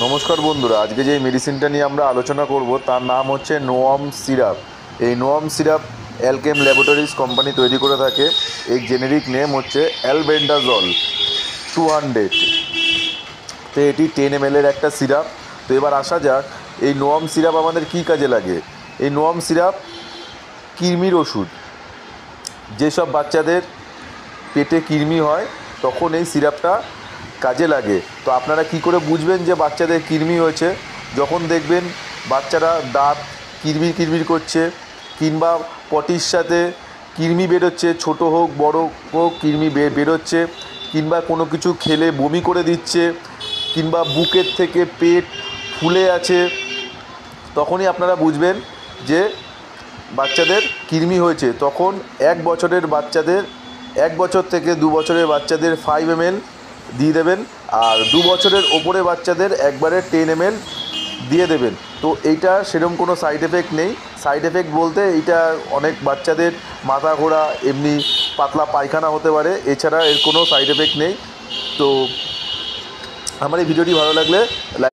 নমস্কার বন্ধুরা, আজকে যে মেডিসিনটা নিয়ে আমরা আলোচনা করব তার নাম হচ্ছে নোয়াম সিরাপ। এই Noam syrup Alkem laboratories company তৈরি করে থাকে। এই জেনেরিক নেম হচ্ছে অ্যালবেন্ডাজল 200। তো এটি 10 ml এর একটা সিরাপ। তো এবার আসা যাক এই নোয়াম সিরাপ আমাদের কী কাজে লাগে। এই নোয়াম সিরাপ কৃমির ওষুধ। যেসব বাচ্চাদের পেটে কৃমি হয় তখন এই সিরাপটা কাজে লাগে। তো আপনারা কি করে বুঝবেন যে বাচ্চাদের কৃমি হয়েছে? যখন দেখবেন বাচ্চারা দাঁত কিরমির কিরমির করছে, কিংবা পটির সাথে কৃমি বেরোচ্ছে, ছোট হোক বড় হোক কৃমি বেরোচ্ছে, কিংবা কোনো কিছু খেলে বমি করে দিচ্ছে, কিংবা বুকের থেকে পেট ফুলে আছে, তখনই আপনারা বুঝবেন যে বাচ্চাদের কৃমি হয়েছে। তখন 1 বছরের বাচ্চাদের, 1 বছর থেকে 2 বছরের বাচ্চাদের 5 ml দিয়ে দেবেন, আর 2 বছরের ওপরে বাচ্চাদের একবারে 10 ml দিয়ে দেবেন। তো এইটা সেরকম কোনো সাইড এফেক্ট নেই। সাইড এফেক্ট বলতে এইটা অনেক বাচ্চাদের মাথা ঘোরা, এমনি পাতলা পায়খানা হতে পারে, এছাড়া এর কোনো সাইড এফেক্ট নেই। তো আমার এই ভিডিওটি ভালো লাগলে